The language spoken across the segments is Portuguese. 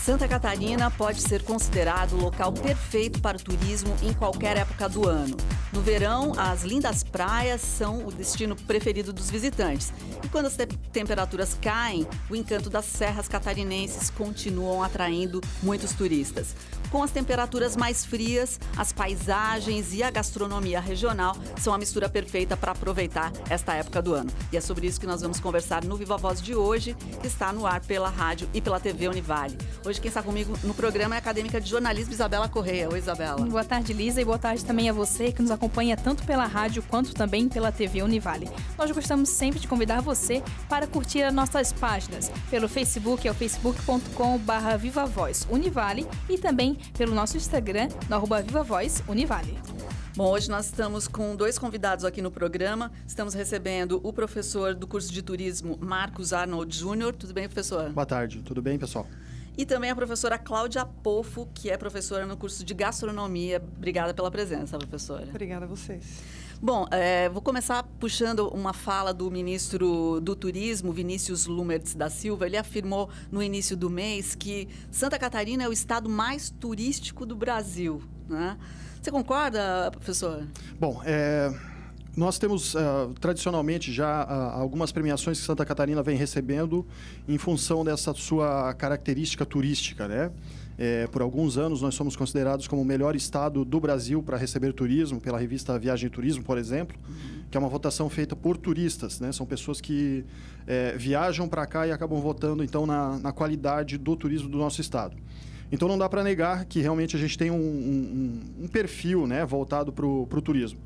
Santa Catarina pode ser considerado o local perfeito para o turismo em qualquer época do ano. No verão, as lindas praias são o destino preferido dos visitantes. E quando as temperaturas caem, o encanto das serras catarinenses continuam atraindo muitos turistas. Com as temperaturas mais frias, as paisagens e a gastronomia regional são a mistura perfeita para aproveitar esta época do ano. E é sobre isso que nós vamos conversar no Viva Voz de hoje, que está no ar pela rádio e pela TV Univale. Hoje quem está comigo no programa é a acadêmica de jornalismo Isabela Correia. Oi, Isabela. Boa tarde, Lisa, e boa tarde também a você que nos acompanha tanto pela rádio quanto também pela TV Univale. Nós gostamos sempre de convidar você para curtir as nossas páginas pelo Facebook, é o facebook.com/VivaVozUnivale, e também pelo nosso Instagram, no @VivaVozUnivale. Bom, hoje nós estamos com dois convidados aqui no programa. Estamos recebendo o professor do curso de turismo, Marcos Arnold Júnior. Tudo bem, professor? Boa tarde, tudo bem, pessoal? E também a professora Cláudia Pofo, que é professora no curso de gastronomia. Obrigada pela presença, professora. Obrigada a vocês. Bom, vou começar puxando uma fala do ministro do Turismo, Vinícius Lumertz da Silva. Ele afirmou no início do mês que Santa Catarina é o estado mais turístico do Brasil, né? Você concorda, professor? Bom, nós temos tradicionalmente já algumas premiações que Santa Catarina vem recebendo em função dessa sua característica turística, né? Por alguns anos nós somos considerados como o melhor estado do Brasil para receber turismo, pela revista Viagem e Turismo, por exemplo, que é uma votação feita por turistas, né? São pessoas que viajam para cá e acabam votando então na qualidade do turismo do nosso estado. Então não dá para negar que realmente a gente tem um perfil, né, voltado para o turismo.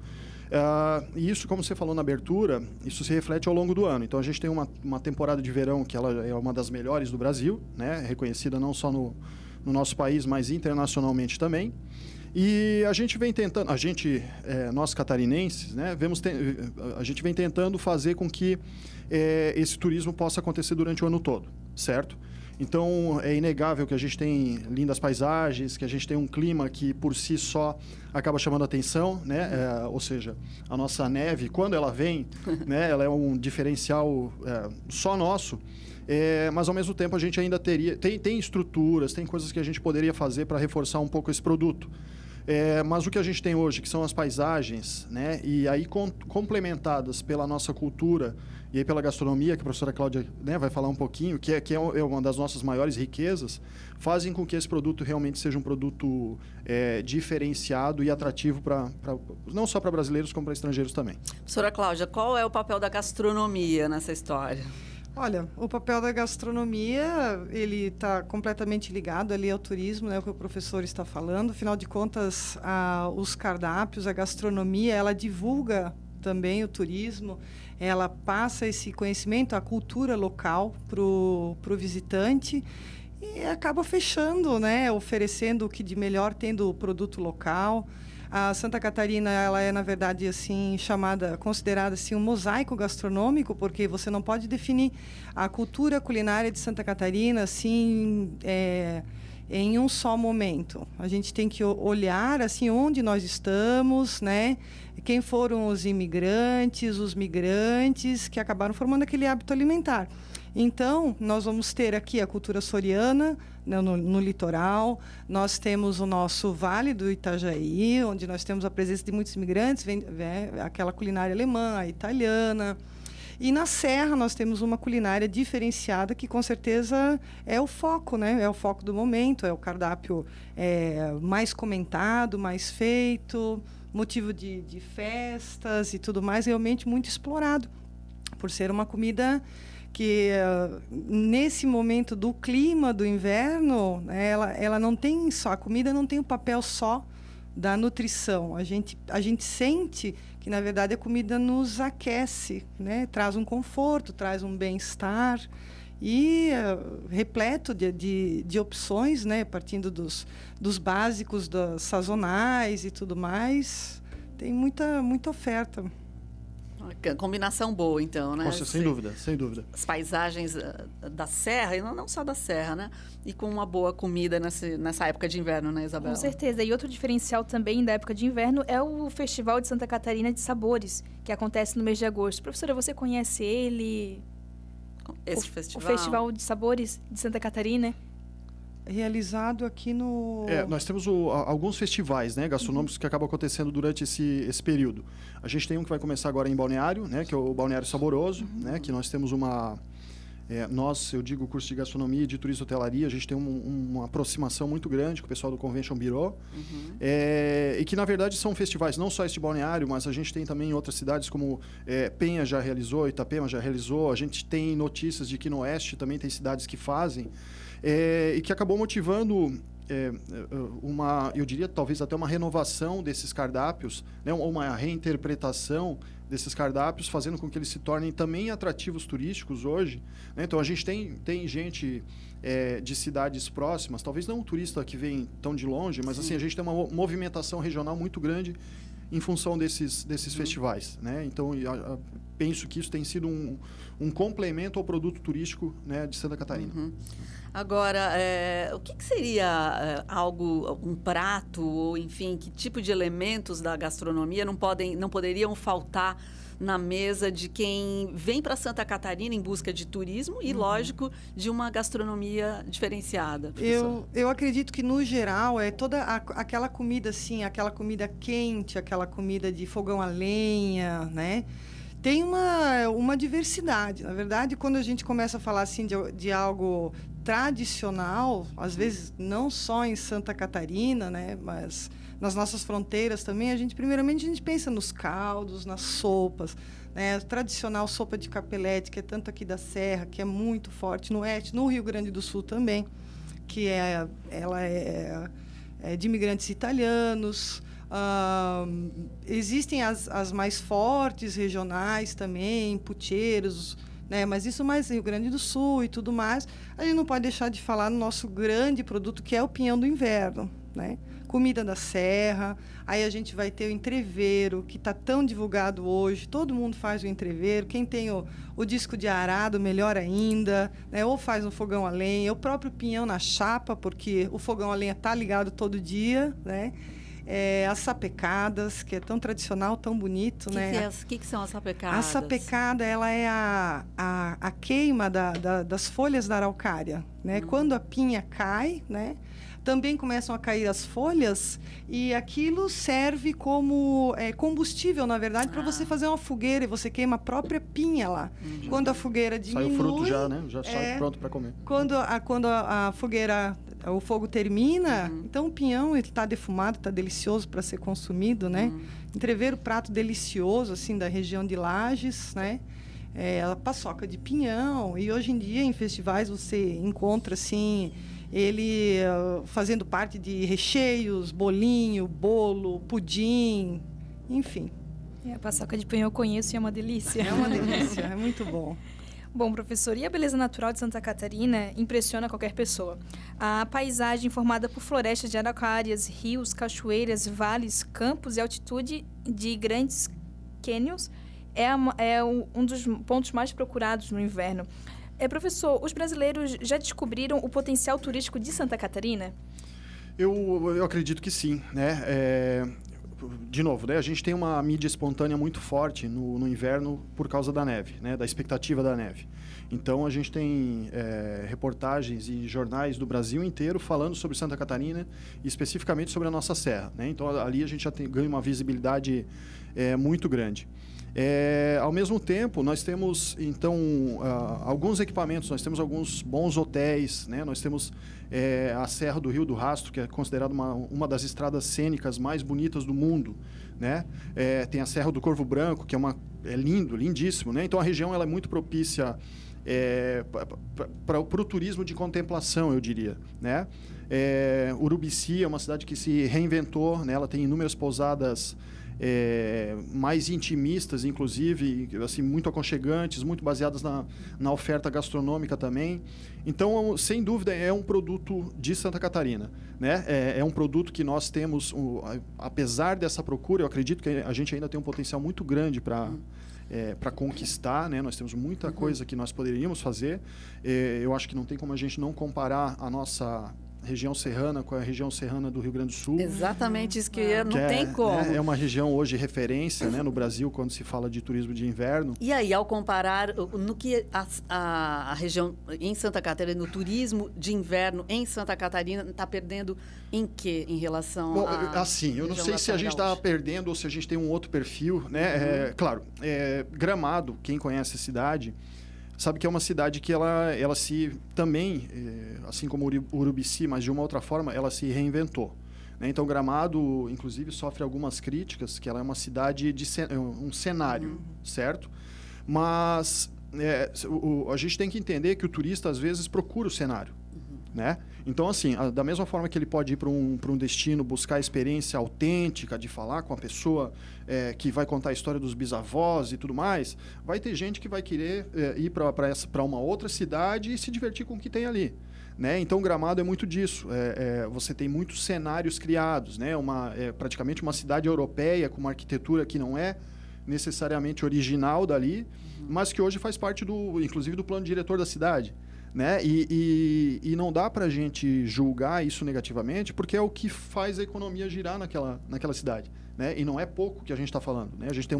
E isso, como você falou na abertura, isso se reflete ao longo do ano. Então a gente tem uma temporada de verão que ela é uma das melhores do Brasil, né, reconhecida não só no nosso país, mas internacionalmente também. E a gente vem tentando, nós catarinenses, né, a gente vem tentando fazer com que esse turismo possa acontecer durante o ano todo, certo? Então, é inegável que a gente tem lindas paisagens, que a gente tem um clima que, por si só, acaba chamando a atenção, né? Ou seja, a nossa neve, quando ela vem, né, ela é um diferencial só nosso, mas, ao mesmo tempo, a gente ainda tem estruturas, tem coisas que a gente poderia fazer para reforçar um pouco esse produto. Mas o que a gente tem hoje, que são as paisagens, né, e aí complementadas pela nossa cultura e aí pela gastronomia, que a professora Cláudia, né, vai falar um pouquinho, que é uma das nossas maiores riquezas, fazem com que esse produto realmente seja um produto diferenciado e atrativo não só para brasileiros, como para estrangeiros também. Professora Cláudia, qual é o papel da gastronomia nessa história? Olha, o papel da gastronomia, ele está completamente ligado ali ao turismo, né, o que o professor está falando. Afinal de contas, os cardápios, a gastronomia, ela divulga também o turismo, ela passa esse conhecimento, a cultura local para o visitante e acaba fechando, né, oferecendo o que de melhor tendo o produto local. A Santa Catarina, ela é, na verdade, assim, considerada assim, um mosaico gastronômico, porque você não pode definir a cultura culinária de Santa Catarina assim, em um só momento. A gente tem que olhar assim, onde nós estamos, né? Quem foram os imigrantes, os migrantes que acabaram formando aquele hábito alimentar. Então, nós vamos ter aqui a cultura açoriana, né, no litoral. Nós temos o nosso Vale do Itajaí, onde nós temos a presença de muitos imigrantes, aquela culinária alemã, a italiana. E na Serra nós temos uma culinária diferenciada que com certeza é o foco, né? É o foco do momento, é o cardápio mais comentado, mais feito, motivo de festas e tudo mais, realmente muito explorado, por ser uma comida que nesse momento do clima do inverno, ela não tem só, a comida não tem o papel só da nutrição. A gente sente que, na verdade, a comida nos aquece, né? Traz um conforto, traz um bem-estar e repleto de opções, né? Partindo dos básicos, das sazonais e tudo mais. Tem muita oferta. Combinação boa, então, né? Nossa, sem dúvida, sem dúvida. As paisagens da serra, e não só da serra, né? E com uma boa comida nessa época de inverno, né, Isabela? Com certeza. E outro diferencial também da época de inverno é o Festival de Santa Catarina de Sabores, que acontece no mês de agosto. Professora, você conhece ele? Esse festival? O Festival de Sabores de Santa Catarina? realizado aqui no... Nós temos alguns festivais, né, gastronômicos que acabam acontecendo durante esse período. A gente tem um que vai começar agora em Balneário, né, que é o Balneário Saboroso, né, que nós temos eu digo o curso de gastronomia e de turismo e hotelaria, a gente tem uma aproximação muito grande com o pessoal do Convention Bureau, e que, na verdade, são festivais, não só este Balneário, mas a gente tem também em outras cidades, como Penha já realizou, Itapema já realizou, a gente tem notícias de que no Oeste também tem cidades que fazem, e que acabou motivando eu diria talvez até uma renovação desses cardápios, né, uma reinterpretação desses cardápios, fazendo com que eles se tornem também atrativos turísticos hoje, né? Então a gente tem gente de cidades próximas, talvez não um turista que vem tão de longe, mas assim, a gente tem uma movimentação regional muito grande em função desses festivais, né? Então penso que isso tem sido um complemento ao produto turístico, né, de Santa Catarina. Agora, o que seria um prato, ou enfim, que tipo de elementos da gastronomia não poderiam faltar na mesa de quem vem para Santa Catarina em busca de turismo e, lógico, de uma gastronomia diferenciada? Eu acredito que, no geral, é toda aquela comida, assim, aquela comida quente, aquela comida de fogão a lenha, né? Tem uma diversidade. Na verdade, quando a gente começa a falar assim de algo tradicional, às vezes não só em Santa Catarina, né, mas nas nossas fronteiras também, primeiramente a gente pensa nos caldos, nas sopas, né, a tradicional sopa de capelete, que é tanto aqui da Serra, que é muito forte no Oeste, no Rio Grande do Sul também, que ela é de imigrantes italianos. Existem as mais fortes regionais também, puteiros, né? Mas isso mais Rio Grande do Sul e tudo mais. A gente não pode deixar de falar no nosso grande produto, que é o pinhão do inverno, né? Comida da serra. Aí a gente vai ter o entreveiro, que está tão divulgado hoje. Todo mundo faz o entreveiro. Quem tem o disco de arado, melhor ainda, né? Ou faz um fogão a lenha, o próprio pinhão na chapa, porque o fogão a lenha está ligado todo dia, né? As sapecadas, que é tão tradicional, tão bonito, né? O que são as sapecadas? A sapecada, ela é a queima das folhas da araucária, né? Quando a pinha cai, né? Também começam a cair as folhas e aquilo serve como combustível, na verdade, para você fazer uma fogueira, e você queima a própria pinha lá. Quando a fogueira diminui... Sai o fruto já, né? Já sai pronto para comer. Quando a fogueira... O fogo termina, então o pinhão está defumado, está delicioso para ser consumido, né? Entreveiro, prato delicioso, assim, da região de Lages, né? A paçoca de pinhão. E hoje em dia, em festivais, você encontra, assim, ele fazendo parte de recheios, bolinho, bolo, pudim, enfim. A paçoca de pinhão eu conheço e é uma delícia. É uma delícia, é muito bom. Bom, professor, e a beleza natural de Santa Catarina impressiona qualquer pessoa. A paisagem formada por florestas de araucárias, rios, cachoeiras, vales, campos e altitude de grandes cânions é um dos pontos mais procurados no inverno. Professor, os brasileiros já descobriram o potencial turístico de Santa Catarina? Eu acredito que sim, né? De novo, né? A gente tem uma mídia espontânea muito forte no inverno por causa da neve, né? Da expectativa da neve. Então, a gente tem reportagens e jornais do Brasil inteiro falando sobre Santa Catarina e especificamente sobre a nossa serra, né? Então, ali a gente já ganha uma visibilidade muito grande. Ao mesmo tempo, nós temos, então, alguns equipamentos, nós temos alguns bons hotéis, né? Nós temos a Serra do Rio do Rastro, que é considerada uma das estradas cênicas mais bonitas do mundo, né? Tem a Serra do Corvo Branco, que é lindo, lindíssimo, né? Então, a região ela é muito propícia para o turismo de contemplação, eu diria, né? Urubici é uma cidade que se reinventou, né? Ela tem inúmeras pousadas mais intimistas, inclusive, assim, muito aconchegantes, muito baseadas na oferta gastronômica também. Então, sem dúvida, é um produto de Santa Catarina, né? É um produto que nós temos, apesar dessa procura, eu acredito que a gente ainda tem um potencial muito grande para conquistar, né? Nós temos muita coisa que nós poderíamos fazer. Eu acho que não tem como a gente não comparar a nossa região serrana com a região serrana do Rio Grande do Sul. Exatamente isso que não tem como. É uma região hoje referência, né, no Brasil quando se fala de turismo de inverno. E aí, ao comparar no que a região em Santa Catarina, no turismo de inverno em Santa Catarina, está perdendo em quê em relação Bom, a... assim, eu não sei se a gente está perdendo ou se a gente tem um outro perfil, né? Claro, Gramado, quem conhece a cidade, sabe que é uma cidade que ela se também, assim como Urubici, mas de uma outra forma, ela se reinventou. Né? Então, Gramado, inclusive, sofre algumas críticas, que ela é uma cidade de um cenário, certo? Mas a gente tem que entender que o turista, às vezes, procura o cenário. Né? Então, assim, da mesma forma que ele pode ir para um destino, buscar a experiência autêntica de falar com a pessoa que vai contar a história dos bisavós e tudo mais, vai ter gente que vai querer ir para uma outra cidade e se divertir com o que tem ali. Né? Então, Gramado é muito disso. Você tem muitos cenários criados, né? Praticamente uma cidade europeia com uma arquitetura que não é necessariamente original dali, mas que hoje faz parte, inclusive, do plano diretor da cidade. Né? E não dá para a gente julgar isso negativamente, porque é o que faz a economia girar naquela cidade. Né? E não é pouco que a gente está falando. Né? A gente tem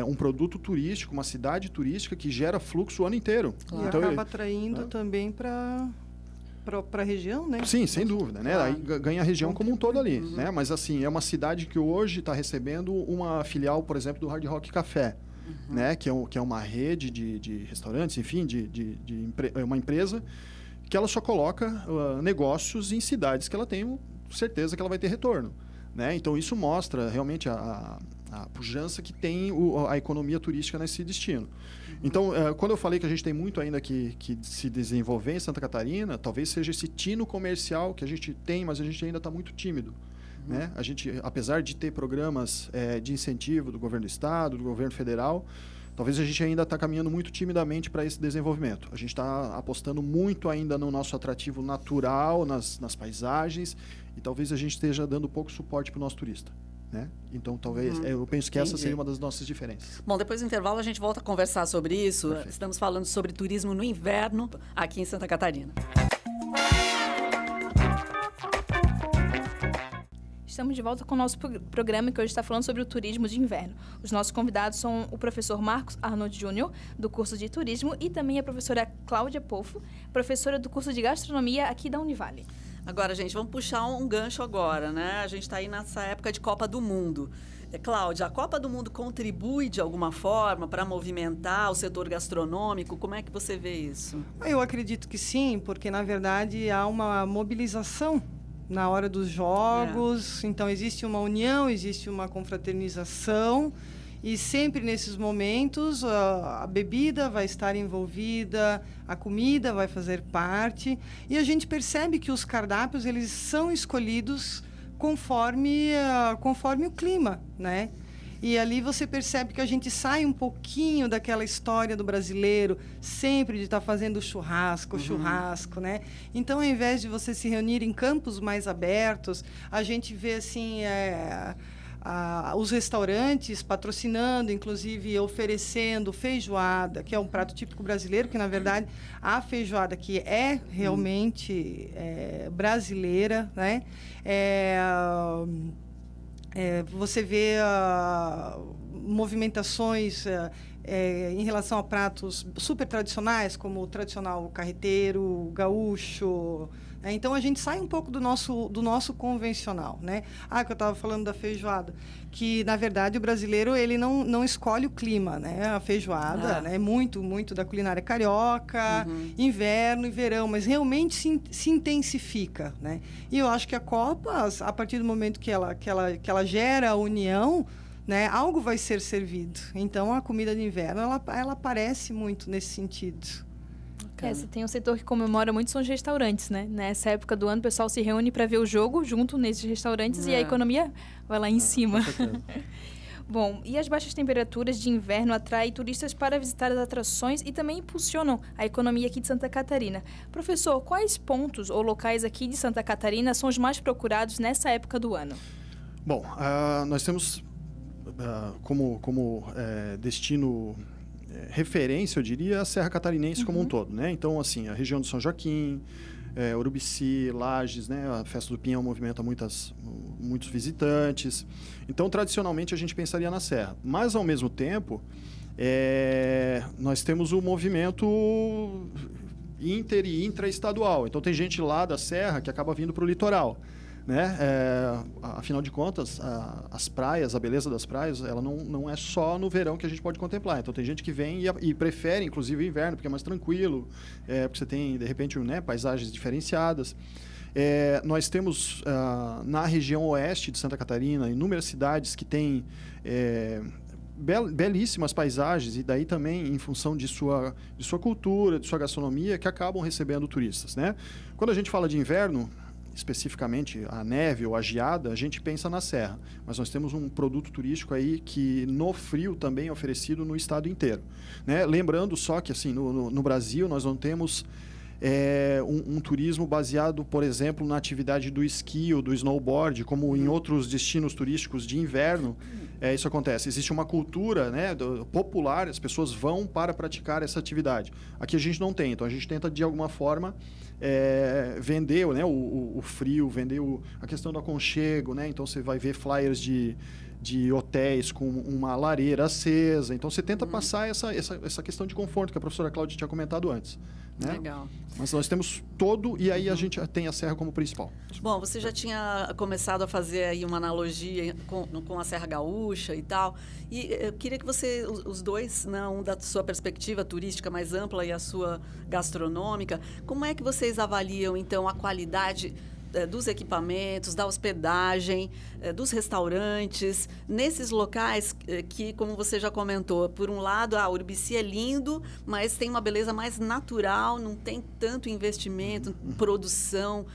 um produto turístico, uma cidade turística que gera fluxo o ano inteiro. Claro. Então, acaba atraindo também para a região, né? Sim, sem dúvida. Né? Aí ganha a região como um todo ali. Né? Mas assim, é uma cidade que hoje está recebendo uma filial, por exemplo, do Hard Rock Café. Né? Que é uma rede de restaurantes, enfim, uma empresa que ela só coloca negócios em cidades que ela tem certeza que ela vai ter retorno. Né? Então, isso mostra realmente a pujança que tem a economia turística nesse destino. Então, quando eu falei que a gente tem muito ainda que se desenvolver em Santa Catarina, talvez seja esse tino comercial que a gente tem, mas a gente ainda está muito tímido. Né? A gente, apesar de ter programas de incentivo do governo do estado, do governo federal, talvez a gente ainda está caminhando muito timidamente para esse desenvolvimento. A gente está apostando muito ainda no nosso atrativo natural, nas paisagens, e talvez a gente esteja dando pouco suporte para o nosso turista. Né? Então, talvez, eu penso que essa seria uma das nossas diferenças. Bom, depois do intervalo a gente volta a conversar sobre isso. Perfeito. Estamos falando sobre turismo no inverno aqui em Santa Catarina. Estamos de volta com o nosso programa, que hoje está falando sobre o turismo de inverno. Os nossos convidados são o professor Marcos Arnold Júnior, do curso de turismo, e também a professora Cláudia Pofo, professora do curso de gastronomia aqui da Univale. Agora, gente, vamos puxar um gancho agora, né? A gente está aí nessa época de Copa do Mundo. Cláudia, a Copa do Mundo contribui de alguma forma para movimentar o setor gastronômico? Como é que você vê isso? Eu acredito que sim, porque, na verdade, há uma mobilização na hora dos jogos, então existe uma união, existe uma confraternização, e sempre nesses momentos a bebida vai estar envolvida, a comida vai fazer parte, e a gente percebe que os cardápios eles são escolhidos conforme o clima, né? E ali você percebe que a gente sai um pouquinho daquela história do brasileiro, sempre de estar fazendo churrasco, né? Então, ao invés de você se reunir em campos mais abertos, a gente vê, assim, os restaurantes patrocinando, inclusive oferecendo feijoada, que é um prato típico brasileiro, que, na verdade, a feijoada que é realmente brasileira, né? Você vê movimentações em relação a pratos super tradicionais, como o tradicional carreteiro, o gaúcho. Então, a gente sai um pouco do nosso convencional. Né? Que eu estava falando da feijoada, que, na verdade, o brasileiro ele não escolhe o clima. Né? A feijoada é muito, muito da culinária carioca, inverno e verão, mas realmente se intensifica. Né? E eu acho que a Copa, a partir do momento que ela gera a união, né, algo vai ser servido. Então, a comida de inverno ela aparece muito nesse sentido. Você tem um setor que comemora muito, são os restaurantes, né? Nessa época do ano, o pessoal se reúne para ver o jogo junto nesses restaurantes e a economia vai lá em cima. Bom, e as baixas temperaturas de inverno atraem turistas para visitar as atrações e também impulsionam a economia aqui de Santa Catarina. Professor, quais pontos ou locais aqui de Santa Catarina são os mais procurados nessa época do ano? Bom, nós temos como destino referência, eu diria, a Serra Catarinense como um todo, né? Então, assim, a região do São Joaquim, Urubici, Lages, né? A Festa do Pinhão movimenta muitos visitantes. Então, tradicionalmente, a gente pensaria na Serra. Mas, ao mesmo tempo, nós temos o movimento inter e intraestadual. Então, tem gente lá da Serra que acaba vindo para o litoral. Né? Afinal de contas, as praias, a beleza das praias, ela não é só no verão que a gente pode contemplar. Então, tem gente que vem e prefere, inclusive, o inverno, porque é mais tranquilo, porque você tem, de repente, paisagens diferenciadas. Nós temos, na região oeste de Santa Catarina, inúmeras cidades que têm belíssimas paisagens, e daí também, em função de sua cultura, de sua gastronomia, que acabam recebendo turistas. Né? Quando a gente fala de inverno, especificamente a neve ou a geada, a gente pensa na Serra. Mas nós temos um produto turístico aí que no frio também é oferecido no estado inteiro. Né? Lembrando só que assim, no Brasil nós não temos um turismo baseado, por exemplo, na atividade do esqui ou do snowboard, como em outros destinos turísticos de inverno. Isso acontece. Existe uma cultura, né, popular, as pessoas vão para praticar essa atividade. Aqui a gente não tem, então a gente tenta de alguma forma vender, né, o frio, vender a questão do aconchego, né? Então você vai ver flyers de hotéis com uma lareira acesa. Então você tenta passar essa questão de conforto que a professora Cláudia tinha comentado antes. Né? Legal. Mas nós temos todo, e aí a gente tem a Serra como principal. Bom, você já tinha começado a fazer aí uma analogia com a Serra Gaúcha e tal, e eu queria que você, os dois, um da sua perspectiva turística mais ampla e a sua gastronômica, como é que vocês avaliam, então, a qualidade dos equipamentos, da hospedagem, dos restaurantes, nesses locais que, como você já comentou, por um lado, a Urubici é lindo, mas tem uma beleza mais natural, não tem tanto investimento, produção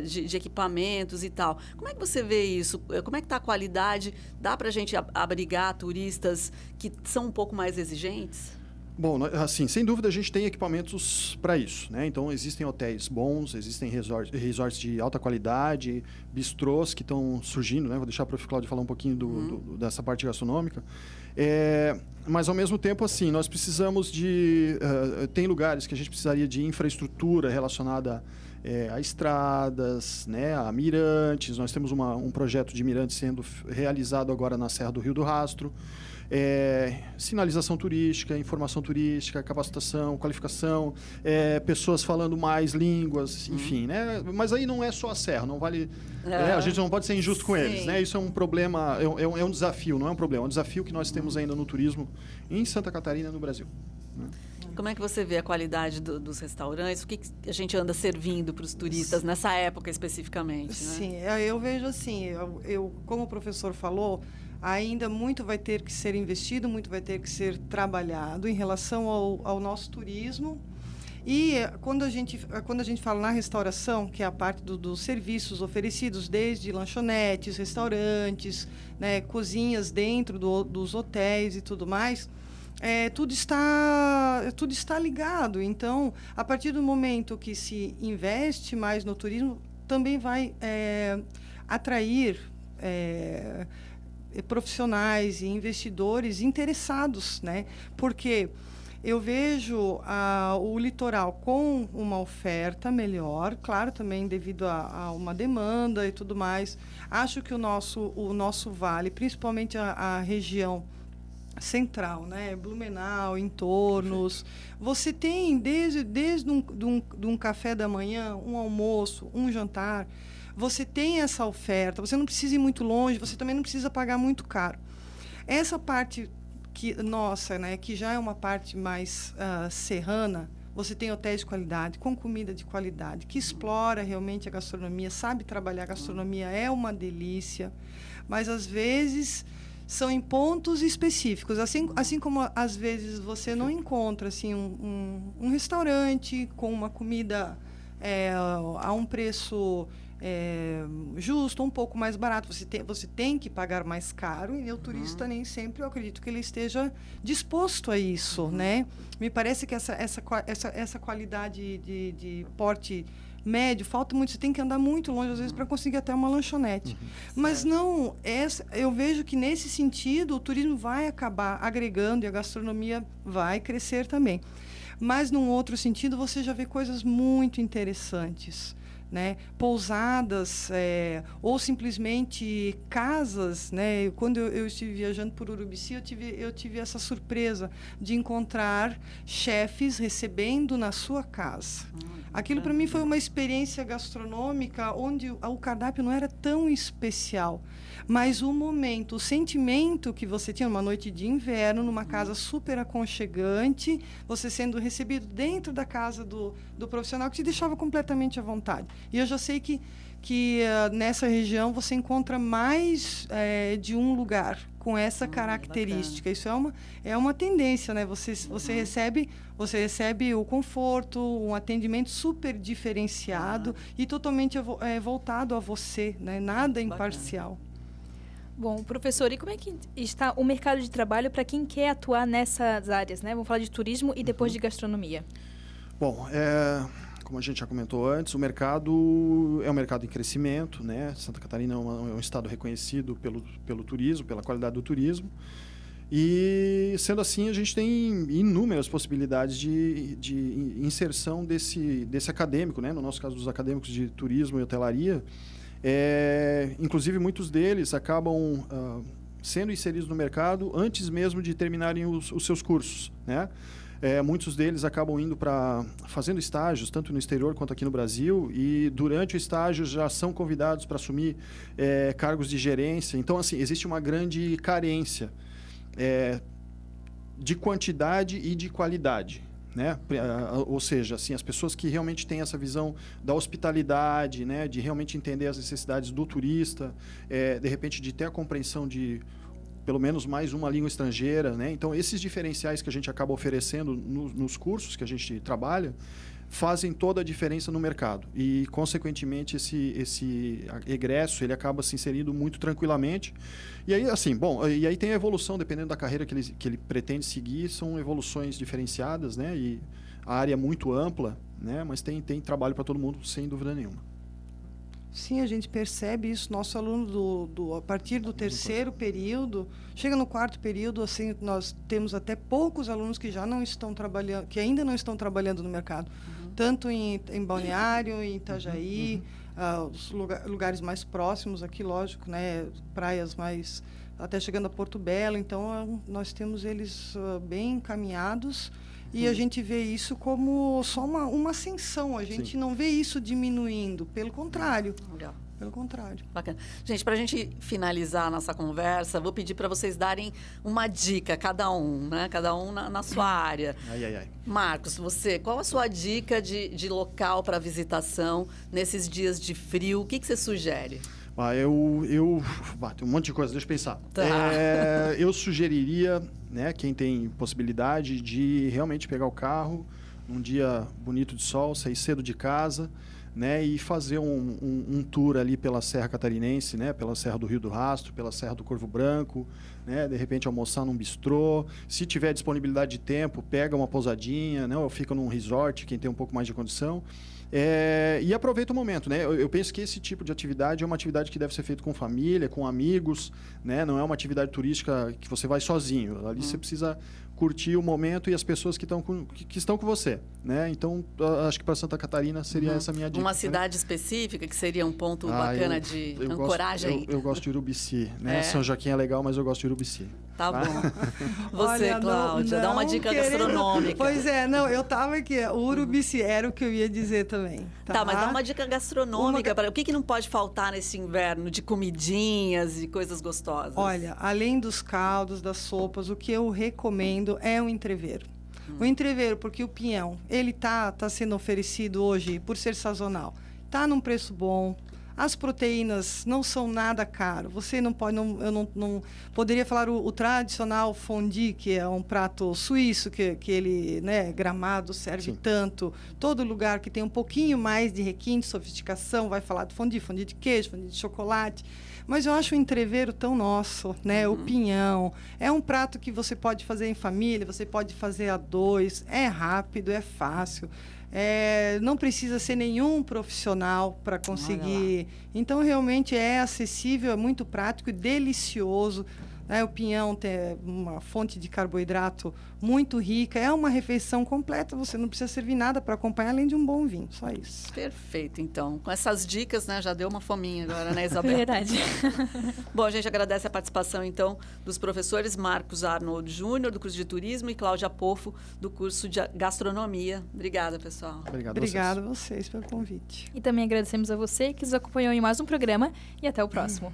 de equipamentos e tal. Como é que você vê isso? Como é que está a qualidade? Dá para a gente abrigar turistas que são um pouco mais exigentes? Bom, assim, sem dúvida a gente tem equipamentos para isso, né? Então existem hotéis bons, existem resorts de alta qualidade, bistrôs que estão surgindo, né? Vou deixar para o Cláudio falar um pouquinho dessa parte gastronômica. Mas ao mesmo tempo, assim, nós precisamos tem lugares que a gente precisaria de infraestrutura relacionada a estradas, né? A mirantes. Nós temos um projeto de mirantes sendo realizado agora na Serra do Rio do Rastro. Sinalização turística, informação turística, capacitação, qualificação, pessoas falando mais línguas, enfim, né? Mas aí não é só a Serra, não vale... a gente não pode ser injusto com eles, né? Isso é um problema, é um desafio, não é um problema, é um desafio que nós temos ainda no turismo em Santa Catarina e no Brasil. Né? Como é que você vê a qualidade dos restaurantes? O que a gente anda servindo para os turistas nessa época especificamente? Né? Sim, eu vejo assim, eu, como o professor falou, ainda muito vai ter que ser investido, muito vai ter que ser trabalhado em relação ao nosso turismo. E quando a gente fala na restauração, que é a parte dos serviços oferecidos, desde lanchonetes, restaurantes, né, cozinhas dentro dos hotéis e tudo mais, tudo está ligado. Então, a partir do momento que se investe mais no turismo, também vai atrair profissionais e investidores interessados, né? Porque eu vejo o litoral com uma oferta melhor, claro, também devido a uma demanda e tudo mais. Acho que o nosso vale, principalmente a região central, né? Blumenau, entornos, você tem desde um café da manhã, um almoço, um jantar. Você tem essa oferta, você não precisa ir muito longe, você também não precisa pagar muito caro. Essa parte nossa, né, que já é uma parte mais serrana, você tem hotéis de qualidade, com comida de qualidade, que explora realmente a gastronomia, sabe trabalhar a gastronomia, é uma delícia, mas às vezes são em pontos específicos, assim como às vezes você não encontra assim, um restaurante com uma comida a um preço justo, um pouco mais barato. Você tem que pagar mais caro, e o turista nem sempre, eu acredito que ele esteja disposto a isso, né? Me parece que essa qualidade de porte médio falta muito. Você tem que andar muito longe, às vezes, para conseguir até uma lanchonete. Mas não, eu vejo que nesse sentido o turismo vai acabar agregando e a gastronomia vai crescer também. Mas, num outro sentido, você já vê coisas muito interessantes, né? Pousadas, ou simplesmente casas, né? Quando eu estive viajando por Urubici, eu tive essa surpresa de encontrar chefes recebendo na sua casa. Aquilo para mim foi uma experiência gastronômica onde o cardápio não era tão especial, mas o momento, o sentimento que você tinha numa noite de inverno, numa casa super aconchegante, você sendo recebido dentro da casa do profissional que te deixava completamente à vontade. E eu já sei que nessa região você encontra mais de um lugar com essa característica. Bacana. Isso é uma tendência, né? Você recebe o conforto, um atendimento super diferenciado e totalmente voltado a você, né? Nada imparcial. Bom, professor, e como é que está o mercado de trabalho para quem quer atuar nessas áreas, né? Vamos falar de turismo e depois de gastronomia. Bom, como a gente já comentou antes, o mercado é um mercado em crescimento, né? Santa Catarina é um estado reconhecido pelo turismo, pela qualidade do turismo. E, sendo assim, a gente tem inúmeras possibilidades de inserção desse acadêmico, né? No nosso caso, dos acadêmicos de turismo e hotelaria. Inclusive, muitos deles acabam sendo inseridos no mercado antes mesmo de terminarem os seus cursos, né? Muitos deles acabam fazendo estágios, tanto no exterior quanto aqui no Brasil, e durante o estágio já são convidados para assumir cargos de gerência. Então, assim, existe uma grande carência de quantidade e de qualidade, né? Ou seja, assim, as pessoas que realmente têm essa visão da hospitalidade, né? De realmente entender as necessidades do turista, de repente de ter a compreensão de pelo menos mais uma língua estrangeira, né? Então, esses diferenciais que a gente acaba oferecendo nos cursos que a gente trabalha fazem toda a diferença no mercado. E, consequentemente, esse egresso ele acaba se inserindo muito tranquilamente. E aí, assim, e aí tem a evolução, dependendo da carreira que ele pretende seguir, são evoluções diferenciadas, né? E a área é muito ampla, né? Mas tem trabalho para todo mundo, sem dúvida nenhuma. Sim, a gente percebe isso. Nosso aluno, a partir do terceiro período, chega no quarto período, assim, nós temos até poucos alunos que já não estão trabalhando, que ainda não estão trabalhando no mercado. Tanto em Balneário, em Itajaí, os lugares mais próximos aqui, lógico, né? Praias mais... até chegando a Porto Belo. Então, nós temos eles bem encaminhados. E a gente vê isso como só uma ascensão. A gente não vê isso diminuindo. Pelo contrário. Legal. Pelo contrário. Bacana. Gente, para a gente finalizar a nossa conversa, vou pedir para vocês darem uma dica, cada um, né? Cada um na sua área. Ai. Marcos, qual a sua dica de local para visitação nesses dias de frio? O que você sugere? Tem um monte de coisa, deixa eu pensar. Tá. Eu sugeriria, né, quem tem possibilidade de realmente pegar o carro num dia bonito de sol, sair cedo de casa, né, e fazer um tour ali pela Serra Catarinense, né, pela Serra do Rio do Rastro, pela Serra do Corvo Branco, né, de repente almoçar num bistrô. Se tiver disponibilidade de tempo, pega uma pousadinha, né, ou fica num resort, quem tem um pouco mais de condição. E aproveita o momento, né? Eu penso que esse tipo de atividade é uma atividade que deve ser feita com família, com amigos, né? Não é uma atividade turística que você vai sozinho. Ali você precisa curtir o momento e as pessoas que estão com você, né? Então, acho que para Santa Catarina seria essa minha dica. Uma cidade específica que seria um ponto bacana de ancoragem? Eu gosto de Urubici, né? São Joaquim é legal, mas eu gosto de Urubici. Tá bom. Você, Cláudia, dá uma dica gastronômica. Pois eu estava aqui. O Urubici era o que eu ia dizer também. Tá, mas dá uma dica gastronômica. O que não pode faltar nesse inverno de comidinhas e coisas gostosas? Olha, além dos caldos, das sopas, o que eu recomendo é o entrevero. O entrevero, porque o pinhão, ele tá sendo oferecido hoje, por ser sazonal, tá num preço bom. As proteínas não são nada caro. Você não pode, eu não poderia falar o tradicional fondue, que é um prato suíço que ele, né, Gramado serve tanto. Todo lugar que tem um pouquinho mais de requinte, sofisticação, vai falar do fondue de queijo, fondue de chocolate. Mas eu acho o entrevero tão nosso, né? O pinhão. É um prato que você pode fazer em família, você pode fazer a dois. É rápido, é fácil. Não precisa ser nenhum profissional para conseguir. Então, realmente é acessível, é muito prático e delicioso. né? O pinhão tem uma fonte de carboidrato muito rica. É uma refeição completa, você não precisa servir nada para acompanhar, além de um bom vinho, só isso. Perfeito, então. Com essas dicas, né, já deu uma fominha agora, né, Isabel? Verdade. Bom, a gente agradece a participação, então, dos professores Marcos Arnold Júnior, do curso de Turismo, e Cláudia Pofo, do curso de Gastronomia. Obrigada, pessoal. Obrigada a vocês pelo convite. E também agradecemos a você que nos acompanhou em mais um programa e até o próximo.